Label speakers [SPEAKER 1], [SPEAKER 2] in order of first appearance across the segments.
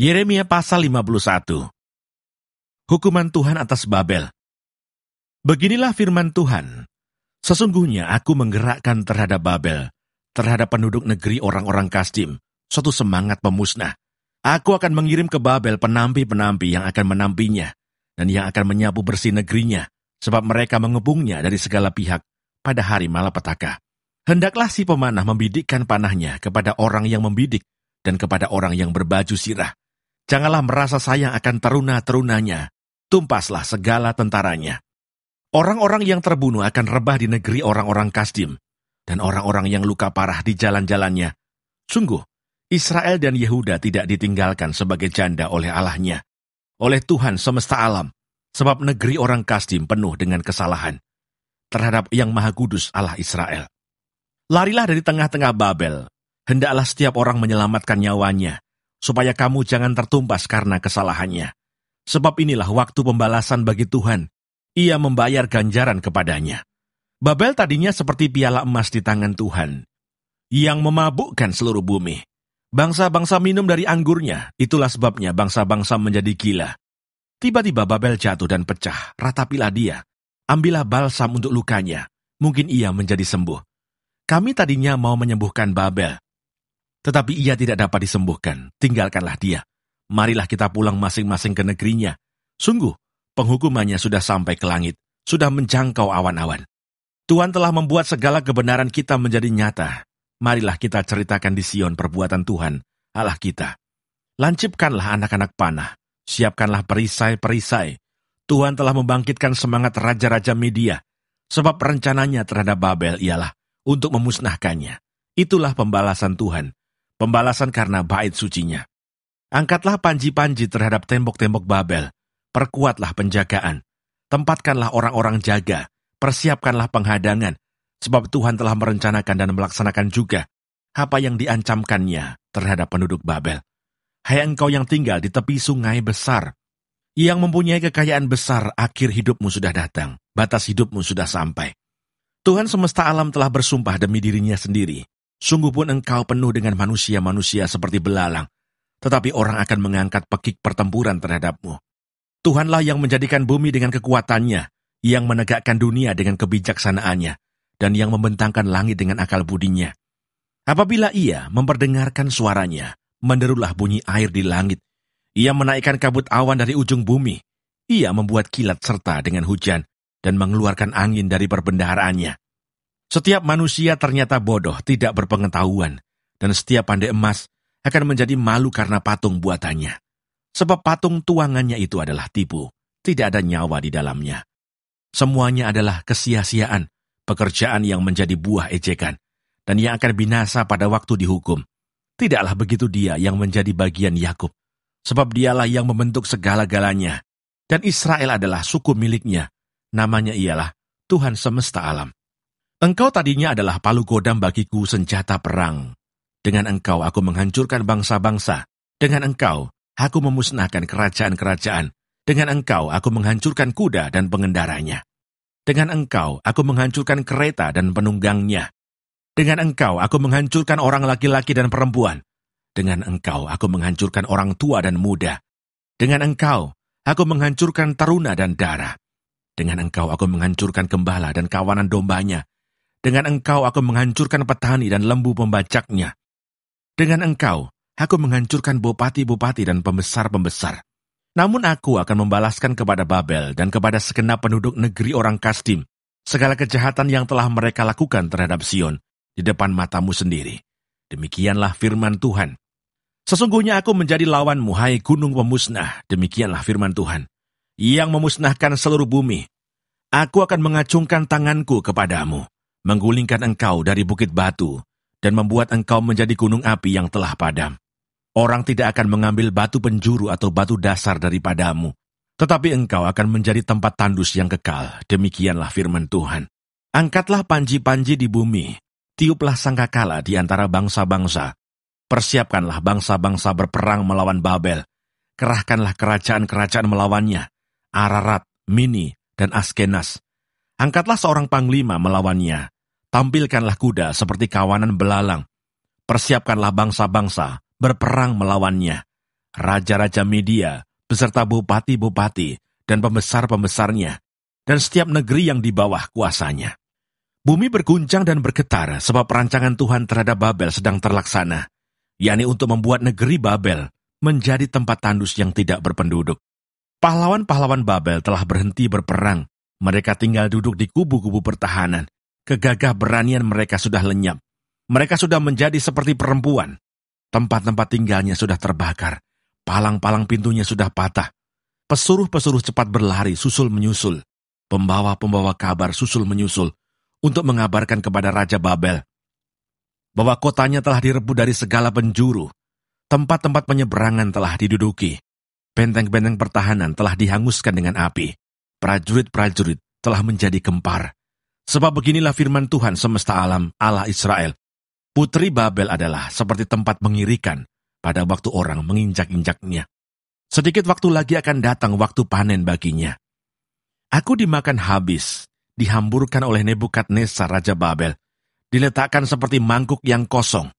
[SPEAKER 1] Yeremia pasal 51. Hukuman Tuhan atas Babel. Beginilah firman Tuhan. Sesungguhnya aku menggerakkan terhadap Babel, terhadap penduduk negeri orang-orang Kasdim, suatu semangat pemusnah. Aku akan mengirim ke Babel penampi-penampi yang akan menampinya, dan yang akan menyapu bersih negerinya, sebab mereka mengepungnya dari segala pihak pada hari malapetaka. Hendaklah si pemanah membidikkan panahnya kepada orang yang membidik, dan kepada orang yang berbaju sirah. Janganlah merasa sayang akan teruna-terunanya, tumpaslah segala tentaranya. Orang-orang yang terbunuh akan rebah di negeri orang-orang Kasdim, dan orang-orang yang luka parah di jalan-jalannya. Sungguh, Israel dan Yehuda tidak ditinggalkan sebagai janda oleh Allahnya, oleh Tuhan semesta alam, sebab negeri orang Kasdim penuh dengan kesalahan terhadap Yang Maha Kudus Allah Israel. Larilah dari tengah-tengah Babel, hendaklah setiap orang menyelamatkan nyawanya, supaya kamu jangan tertumpas karena kesalahannya. Sebab inilah waktu pembalasan bagi Tuhan, Ia membayar ganjaran kepadanya. Babel tadinya seperti piala emas di tangan Tuhan, yang memabukkan seluruh bumi. Bangsa-bangsa minum dari anggurnya, itulah sebabnya bangsa-bangsa menjadi gila. Tiba-tiba Babel jatuh dan pecah, ratapilah dia. Ambillah balsam untuk lukanya, mungkin ia menjadi sembuh. Kami tadinya mau menyembuhkan Babel, tetapi ia tidak dapat disembuhkan, tinggalkanlah dia. Marilah kita pulang masing-masing ke negerinya. Sungguh, penghukumannya sudah sampai ke langit, sudah menjangkau awan-awan. Tuhan telah membuat segala kebenaran kita menjadi nyata. Marilah kita ceritakan di Sion perbuatan Tuhan, Allah kita. Lancipkanlah anak-anak panah, siapkanlah perisai-perisai. Tuhan telah membangkitkan semangat raja-raja Media, sebab rencananya terhadap Babel ialah untuk memusnahkannya. Itulah pembalasan Tuhan, pembalasan karena bait sucinya. Angkatlah panji-panji terhadap tembok-tembok Babel, perkuatlah penjagaan, tempatkanlah orang-orang jaga, persiapkanlah penghadangan, sebab Tuhan telah merencanakan dan melaksanakan juga apa yang diancamkannya terhadap penduduk Babel. Hai engkau yang tinggal di tepi sungai besar, yang mempunyai kekayaan besar, akhir hidupmu sudah datang, batas hidupmu sudah sampai. Tuhan semesta alam telah bersumpah demi dirinya sendiri. Sungguh pun engkau penuh dengan manusia-manusia seperti belalang, tetapi orang akan mengangkat pekik pertempuran terhadapmu. Tuhanlah yang menjadikan bumi dengan kekuatannya, yang menegakkan dunia dengan kebijaksanaannya, dan yang membentangkan langit dengan akal budinya. Apabila ia memperdengarkan suaranya, menderulah bunyi air di langit. Ia menaikkan kabut awan dari ujung bumi. Ia membuat kilat serta dengan hujan, dan mengeluarkan angin dari perbendaharaannya. Setiap manusia ternyata bodoh, tidak berpengetahuan, dan setiap pandai emas akan menjadi malu karena patung buatannya. Sebab patung tuangannya itu adalah tipu, tidak ada nyawa di dalamnya. Semuanya adalah kesia-siaan, pekerjaan yang menjadi buah ejekan, dan yang akan binasa pada waktu dihukum. Tidaklah begitu dia yang menjadi bagian Yakub, sebab dialah yang membentuk segala-galanya, dan Israel adalah suku miliknya, namanya ialah Tuhan semesta alam. Engkau tadinya adalah palu godam bagiku, senjata perang. Dengan engkau aku menghancurkan bangsa-bangsa, dengan engkau aku memusnahkan kerajaan-kerajaan, dengan engkau aku menghancurkan kuda dan pengendaranya. Dengan engkau aku menghancurkan kereta dan penunggangnya. Dengan engkau aku menghancurkan orang laki-laki dan perempuan. Dengan engkau aku menghancurkan orang tua dan muda. Dengan engkau aku menghancurkan teruna dan darah. Dengan engkau aku menghancurkan gembala dan kawanan dombanya. Dengan engkau aku menghancurkan petani dan lembu pembajaknya. Dengan engkau aku menghancurkan bupati-bupati dan pembesar-pembesar. Namun aku akan membalaskan kepada Babel dan kepada segenap penduduk negeri orang Kasdim segala kejahatan yang telah mereka lakukan terhadap Sion di depan matamu sendiri. Demikianlah firman Tuhan. Sesungguhnya aku menjadi lawanmu, hai gunung pemusnah. Demikianlah firman Tuhan, yang memusnahkan seluruh bumi. Aku akan mengacungkan tanganku kepadamu, menggulingkan engkau dari bukit batu, dan membuat engkau menjadi gunung api yang telah padam. Orang tidak akan mengambil batu penjuru atau batu dasar daripadamu, tetapi engkau akan menjadi tempat tandus yang kekal. Demikianlah firman Tuhan. Angkatlah panji-panji di bumi, tiuplah sangkakala di antara bangsa-bangsa. Persiapkanlah bangsa-bangsa berperang melawan Babel. Kerahkanlah kerajaan-kerajaan melawannya, Ararat, Mini, dan Askenas. Angkatlah seorang panglima melawannya. Tampilkanlah kuda seperti kawanan belalang. Persiapkanlah bangsa-bangsa berperang melawannya. raja-raja Media, beserta bupati-bupati dan pembesar-pembesarnya, dan setiap negeri yang di bawah kuasanya. Bumi berguncang dan bergetar sebab perancangan Tuhan terhadap Babel sedang terlaksana, yakni untuk membuat negeri Babel menjadi tempat tandus yang tidak berpenduduk. Pahlawan-pahlawan Babel telah berhenti berperang. Mereka tinggal duduk di kubu-kubu pertahanan. Kegagah beranian mereka sudah lenyap. Mereka sudah menjadi seperti perempuan. Tempat-tempat tinggalnya sudah terbakar. Palang-palang pintunya sudah patah. Pesuruh-pesuruh cepat berlari susul menyusul. Pembawa-pembawa kabar susul menyusul untuk mengabarkan kepada Raja Babel bahwa kotanya telah direbut dari segala penjuru. Tempat-tempat penyeberangan telah diduduki. Benteng-benteng pertahanan telah dihanguskan dengan api. Prajurit-prajurit telah menjadi gempar. Sebab beginilah firman Tuhan semesta alam, Allah Israel. Putri Babel adalah seperti tempat mengirikan pada waktu orang menginjak-injaknya. Sedikit waktu lagi akan datang waktu panen baginya. Aku dimakan habis, dihamburkan oleh Nebukadnezar Raja Babel, diletakkan seperti mangkuk yang kosong.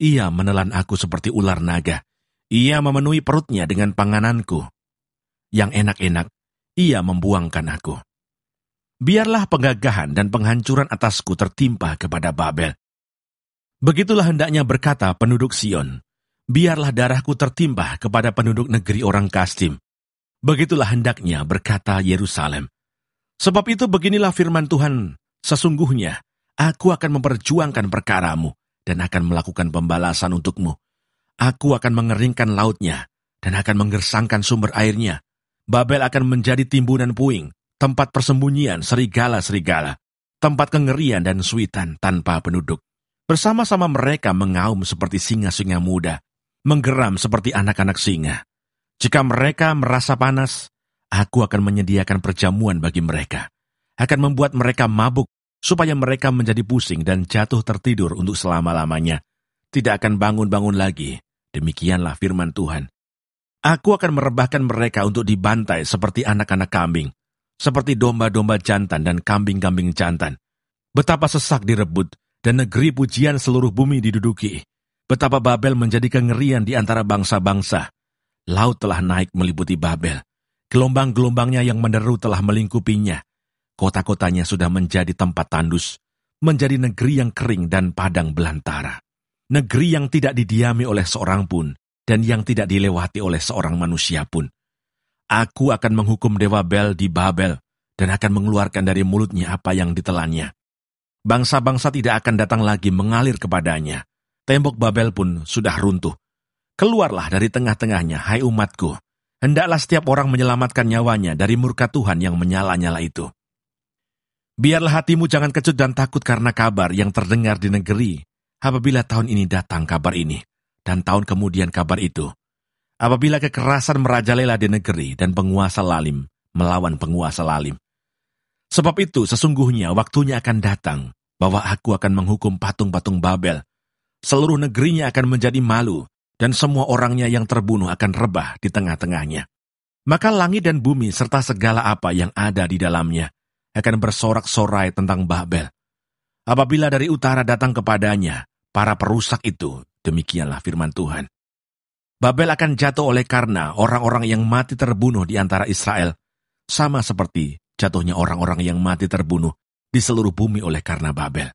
[SPEAKER 1] Ia menelan aku seperti ular naga. Ia memenuhi perutnya dengan pangananku. Yang enak-enak, ia membuangkan aku. Biarlah penggagahan dan penghancuran atasku tertimpa kepada Babel. Begitulah hendaknya berkata penduduk Sion. Biarlah darahku tertimpa kepada penduduk negeri orang Kasdim. Begitulah hendaknya berkata Yerusalem. Sebab itu beginilah firman Tuhan, sesungguhnya aku akan memperjuangkan perkaramu dan akan melakukan pembalasan untukmu. Aku akan mengeringkan lautnya dan akan menggersangkan sumber airnya. Babel akan menjadi timbunan puing, tempat persembunyian serigala-serigala, tempat kengerian dan suitan tanpa penduduk. Bersama-sama mereka mengaum seperti singa-singa muda, menggeram seperti anak-anak singa. Jika mereka merasa panas, aku akan menyediakan perjamuan bagi mereka. Akan membuat mereka mabuk, supaya mereka menjadi pusing dan jatuh tertidur untuk selama-lamanya. Tidak akan bangun-bangun lagi. Demikianlah firman Tuhan. Aku akan merebahkan mereka untuk dibantai seperti anak-anak kambing, seperti domba-domba jantan dan kambing-kambing jantan. Betapa sesak direbut, dan negeri pujian seluruh bumi diduduki. Betapa Babel menjadi kengerian di antara bangsa-bangsa. Laut telah naik meliputi Babel. Gelombang-gelombangnya yang menderu telah melingkupinya. Kota-kotanya sudah menjadi tempat tandus, menjadi negeri yang kering dan padang belantara. Negeri yang tidak didiami oleh seorang pun, dan yang tidak dilewati oleh seorang manusia pun. Aku akan menghukum dewa Bel di Babel, dan akan mengeluarkan dari mulutnya apa yang ditelannya. Bangsa-bangsa tidak akan datang lagi mengalir kepadanya. Tembok Babel pun sudah runtuh. Keluarlah dari tengah-tengahnya, hai umatku. Hendaklah setiap orang menyelamatkan nyawanya dari murka Tuhan yang menyala-nyala itu. Biarlah hatimu jangan kecut dan takut karena kabar yang terdengar di negeri. Apabila tahun ini datang kabar ini, dan tahun kemudian kabar itu. Apabila kekerasan merajalela di negeri dan penguasa lalim melawan penguasa lalim. Sebab itu sesungguhnya waktunya akan datang bahwa aku akan menghukum patung-patung Babel. Seluruh negerinya akan menjadi malu, dan semua orangnya yang terbunuh akan rebah di tengah-tengahnya. Maka langit dan bumi serta segala apa yang ada di dalamnya akan bersorak-sorai tentang Babel. Apabila dari utara datang kepadanya para perusak itu, demikianlah firman Tuhan. Babel akan jatuh oleh karena orang-orang yang mati terbunuh di antara Israel, sama seperti jatuhnya orang-orang yang mati terbunuh di seluruh bumi oleh karena Babel.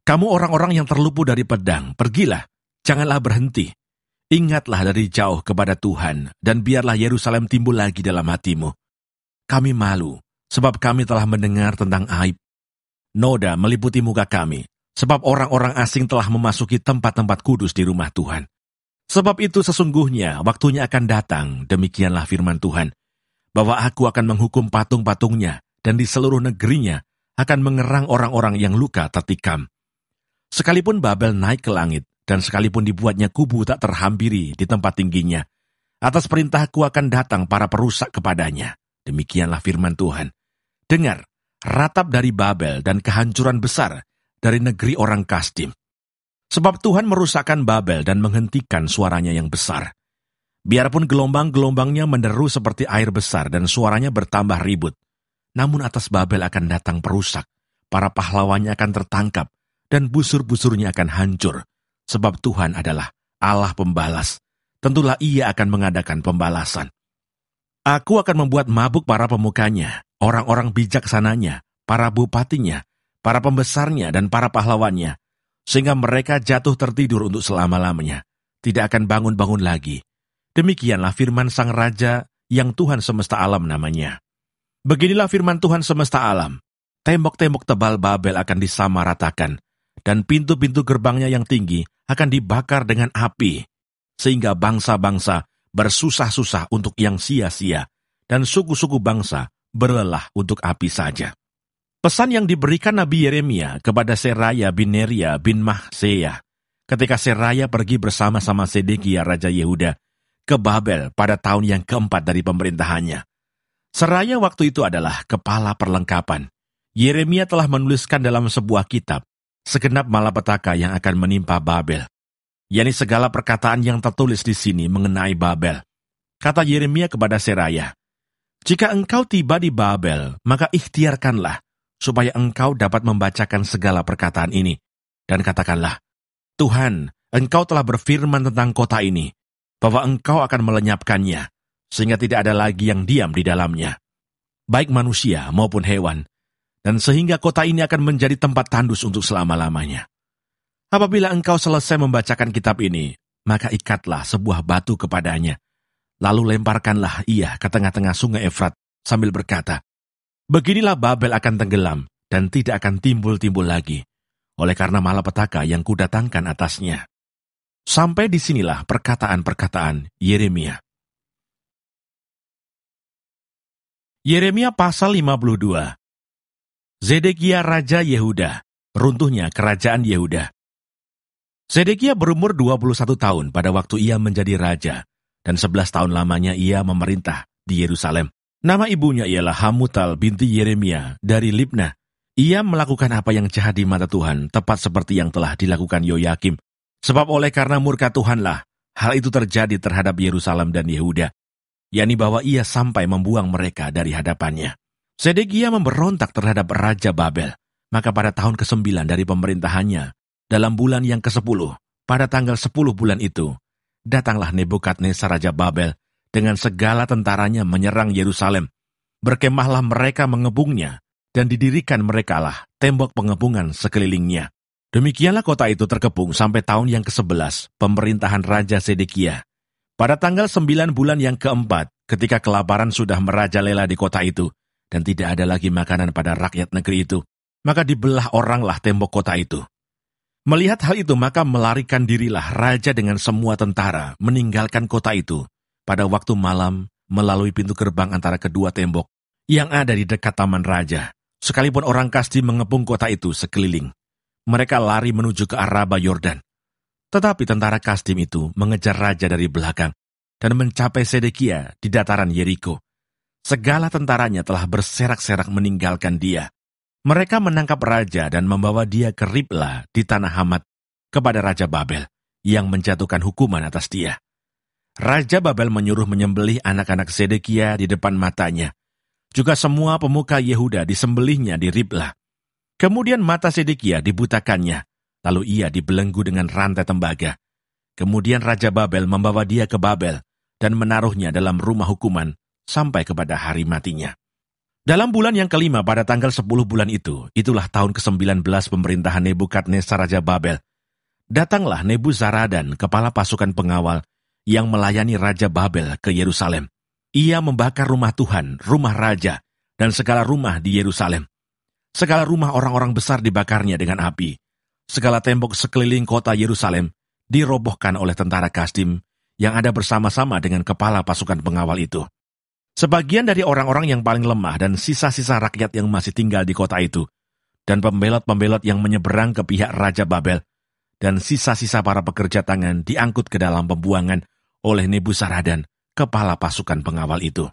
[SPEAKER 1] Kamu orang-orang yang terlupu dari pedang, pergilah, janganlah berhenti. Ingatlah dari jauh kepada Tuhan, dan biarlah Yerusalem timbul lagi dalam hatimu. Kami malu, sebab kami telah mendengar tentang aib. Noda meliputi muka kami, sebab orang-orang asing telah memasuki tempat-tempat kudus di rumah Tuhan. Sebab itu sesungguhnya waktunya akan datang, demikianlah firman Tuhan, bahwa aku akan menghukum patung-patungnya, dan di seluruh negerinya akan mengerang orang-orang yang luka tertikam. Sekalipun Babel naik ke langit, dan sekalipun dibuatnya kubu tak terhampiri di tempat tingginya, atas perintahku akan datang para perusak kepadanya. Demikianlah firman Tuhan. Dengar, ratap dari Babel dan kehancuran besar dari negeri orang Kasdim. Sebab Tuhan merusakkan Babel dan menghentikan suaranya yang besar. Biarpun gelombang-gelombangnya menderu seperti air besar dan suaranya bertambah ribut, namun atas Babel akan datang perusak, para pahlawannya akan tertangkap, dan busur-busurnya akan hancur, sebab Tuhan adalah Allah pembalas. tentulah ia akan mengadakan pembalasan. Aku akan membuat mabuk para pemukanya, orang-orang bijaksananya, para bupatinya, para pembesarnya, dan para pahlawannya, sehingga mereka jatuh tertidur untuk selama-lamanya, tidak akan bangun-bangun lagi. Demikianlah firman Sang Raja yang Tuhan semesta alam namanya. Beginilah firman Tuhan semesta alam, tembok-tembok tebal Babel akan disamaratakan, dan pintu-pintu gerbangnya yang tinggi akan dibakar dengan api, sehingga bangsa-bangsa bersusah-susah untuk yang sia-sia, dan suku-suku bangsa berlelah untuk api saja. Pesan yang diberikan Nabi Yeremia kepada Seraya bin Neria bin Mahseiah, ketika Seraya pergi bersama-sama Sedekia Raja Yehuda ke Babel pada tahun yang keempat dari pemerintahannya. Seraya waktu itu adalah kepala perlengkapan. Yeremia telah menuliskan dalam sebuah kitab segenap malapetaka yang akan menimpa Babel, yakni segala perkataan yang tertulis di sini mengenai Babel. Kata Yeremia kepada Seraya, "Jika engkau tiba di Babel, maka ikhtiarkanlah supaya engkau dapat membacakan segala perkataan ini, dan katakanlah, Tuhan, engkau telah berfirman tentang kota ini, bahwa engkau akan melenyapkannya, sehingga tidak ada lagi yang diam di dalamnya, baik manusia maupun hewan, dan sehingga kota ini akan menjadi tempat tandus untuk selama-lamanya. Apabila engkau selesai membacakan kitab ini, maka ikatlah sebuah batu kepadanya, lalu lemparkanlah ia ke tengah-tengah sungai Efrat sambil berkata, beginilah Babel akan tenggelam dan tidak akan timbul-timbul lagi, oleh karena malapetaka yang kudatangkan atasnya." Sampai disinilah perkataan-perkataan Yeremia. Yeremia pasal 52. Zedekia Raja Yehuda, runtuhnya kerajaan Yehuda. Zedekia berumur 21 tahun pada waktu ia menjadi raja, dan 11 tahun lamanya ia memerintah di Yerusalem. Nama ibunya ialah Hamutal binti Yeremia dari Libna. Ia melakukan apa yang jahat di mata Tuhan, tepat seperti yang telah dilakukan Yoyakim. Sebab oleh karena murka Tuhanlah, hal itu terjadi terhadap Yerusalem dan Yehuda, yakni bahwa ia sampai membuang mereka dari hadapannya. Zedekia memberontak terhadap Raja Babel, maka pada tahun ke-9 dari pemerintahannya, dalam bulan yang ke-10, pada tanggal 10 bulan itu, datanglah Nebukadnezar Raja Babel dengan segala tentaranya menyerang Yerusalem. Berkemahlah mereka mengebungnya, dan didirikan merekalah tembok pengepungan sekelilingnya. Demikianlah kota itu terkepung sampai tahun yang ke-11 pemerintahan Raja Zedekia. Pada tanggal 9 bulan yang keempat, ketika kelaparan sudah merajalela di kota itu, dan tidak ada lagi makanan pada rakyat negeri itu, maka dibelah oranglah tembok kota itu. Melihat hal itu, maka melarikan dirilah raja dengan semua tentara meninggalkan kota itu pada waktu malam melalui pintu gerbang antara kedua tembok yang ada di dekat taman raja. Sekalipun orang Kasdim mengepung kota itu sekeliling, mereka lari menuju ke Araba Yordan. Tetapi tentara Kasdim itu mengejar raja dari belakang dan mencapai Zedekia di dataran Yeriko. Segala tentaranya telah berserak-serak meninggalkan dia. Mereka menangkap raja dan membawa dia ke Ribla di tanah Hamat kepada Raja Babel yang menjatuhkan hukuman atas dia. Raja Babel menyuruh menyembelih anak-anak Zedekia di depan matanya. Juga semua pemuka Yehuda disembelihnya di Ribla. Kemudian mata Zedekia dibutakannya, lalu ia dibelenggu dengan rantai tembaga. Kemudian Raja Babel membawa dia ke Babel dan menaruhnya dalam rumah hukuman sampai kepada hari matinya. Dalam bulan yang kelima pada tanggal 10 bulan itu, itulah tahun ke-19 pemerintahan Nebukadnezar Raja Babel. Datanglah Nebuzaradan, kepala pasukan pengawal, yang melayani Raja Babel ke Yerusalem. Ia membakar rumah Tuhan, rumah raja, dan segala rumah di Yerusalem. Segala rumah orang-orang besar dibakarnya dengan api. Segala tembok sekeliling kota Yerusalem dirobohkan oleh tentara Kasdim yang ada bersama-sama dengan kepala pasukan pengawal itu. Sebagian dari orang-orang yang paling lemah dan sisa-sisa rakyat yang masih tinggal di kota itu, dan pembelot-pembelot yang menyeberang ke pihak Raja Babel, dan sisa-sisa para pekerja tangan diangkut ke dalam pembuangan oleh Nebuzaradan, kepala pasukan pengawal itu.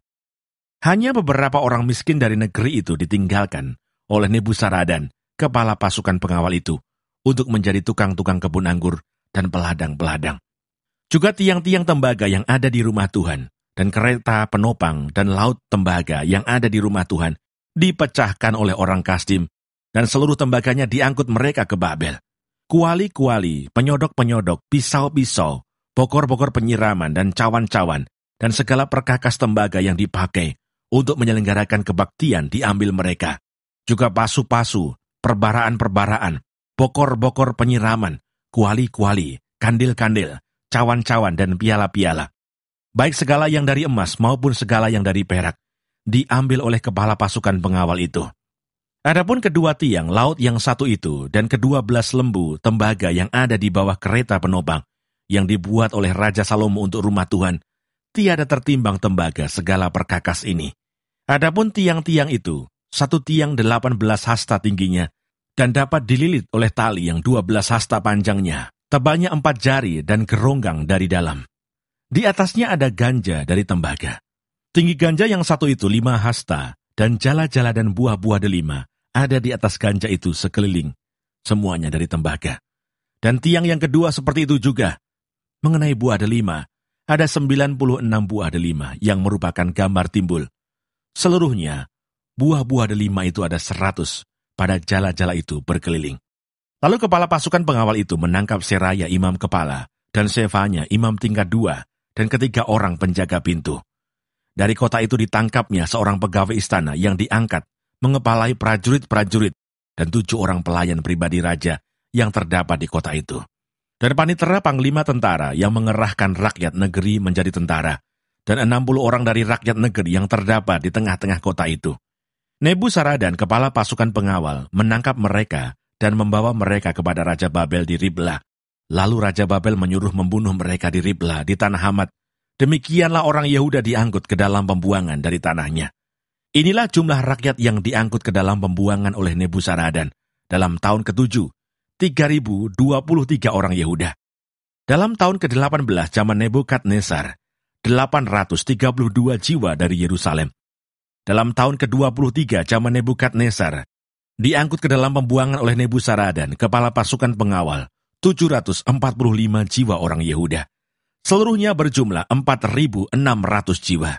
[SPEAKER 1] Hanya beberapa orang miskin dari negeri itu ditinggalkan oleh Nebuzaradan, kepala pasukan pengawal itu, untuk menjadi tukang-tukang kebun anggur dan peladang-peladang. Juga tiang-tiang tembaga yang ada di rumah Tuhan, dan kereta penopang dan laut tembaga yang ada di rumah Tuhan dipecahkan oleh orang Kasdim, dan seluruh tembaganya diangkut mereka ke Babel. Kuali-kuali, penyodok-penyodok, pisau-pisau, bokor-bokor penyiraman dan cawan-cawan, dan segala perkakas tembaga yang dipakai untuk menyelenggarakan kebaktian diambil mereka. Juga pasu-pasu, perbaraan-perbaraan, bokor-bokor penyiraman, kuali-kuali, kandil-kandil, cawan-cawan, dan piala-piala. Baik segala yang dari emas maupun segala yang dari perak, diambil oleh kepala pasukan pengawal itu. Adapun kedua tiang laut yang satu itu dan ke-12 lembu tembaga yang ada di bawah kereta penopang, yang dibuat oleh Raja Salomo untuk rumah Tuhan, tiada tertimbang tembaga segala perkakas ini. Adapun tiang-tiang itu, satu tiang 18 hasta tingginya, dan dapat dililit oleh tali yang 12 hasta panjangnya, tebalnya 4 jari dan geronggang dari dalam. Di atasnya ada ganja dari tembaga. Tinggi ganja yang satu itu 5 hasta, dan jala-jala dan buah-buah delima ada di atas ganja itu sekeliling, semuanya dari tembaga. Dan tiang yang kedua seperti itu juga. Mengenai buah delima, ada 96 buah delima yang merupakan gambar timbul. Seluruhnya, buah-buah delima itu ada 100 pada jala-jala itu berkeliling. Lalu kepala pasukan pengawal itu menangkap Seraya imam kepala, dan Sefanya imam tingkat 2, dan 3 orang penjaga pintu. Dari kota itu ditangkapnya seorang pegawai istana yang diangkat, mengepalai prajurit-prajurit, dan 7 orang pelayan pribadi raja yang terdapat di kota itu. Dan panitera panglima tentara yang mengerahkan rakyat negeri menjadi tentara, dan 60 orang dari rakyat negeri yang terdapat di tengah-tengah kota itu. Nebuzaradan, kepala pasukan pengawal, menangkap mereka dan membawa mereka kepada Raja Babel di Ribla. Lalu Raja Babel menyuruh membunuh mereka di Ribla, di tanah Hamat. Demikianlah orang Yehuda diangkut ke dalam pembuangan dari tanahnya. Inilah jumlah rakyat yang diangkut ke dalam pembuangan oleh Nebuzaradan dalam tahun ke-7, 3.023 orang Yehuda. Dalam tahun ke-18 zaman Nebukadnezar, 832 jiwa dari Yerusalem. Dalam tahun ke-23 zaman Nebukadnezar, diangkut ke dalam pembuangan oleh Nebuzaradan, kepala pasukan pengawal, 745 jiwa orang Yehuda. Seluruhnya berjumlah 4.600 jiwa.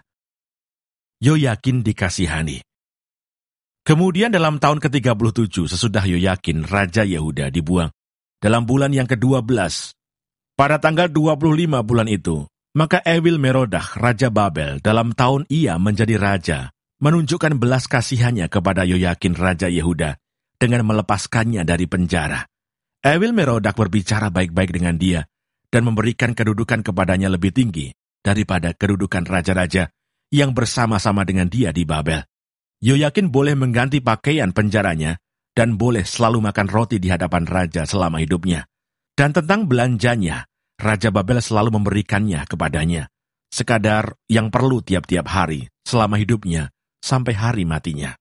[SPEAKER 1] Yoyakin dikasihani. Kemudian dalam tahun ke-37 sesudah Yoyakin, Raja Yehuda dibuang, dalam bulan yang ke-12, pada tanggal 25 bulan itu, maka Ewil Merodak, Raja Babel, dalam tahun ia menjadi raja, menunjukkan belas kasihannya kepada Yoyakin, Raja Yehuda, dengan melepaskannya dari penjara. Ewil Merodak berbicara baik-baik dengan dia, dan memberikan kedudukan kepadanya lebih tinggi daripada kedudukan raja-raja yang bersama-sama dengan dia di Babel. Yoyakin boleh mengganti pakaian penjaranya dan boleh selalu makan roti di hadapan raja selama hidupnya. Dan tentang belanjanya, Raja Babel selalu memberikannya kepadanya, sekadar yang perlu tiap-tiap hari selama hidupnya sampai hari matinya.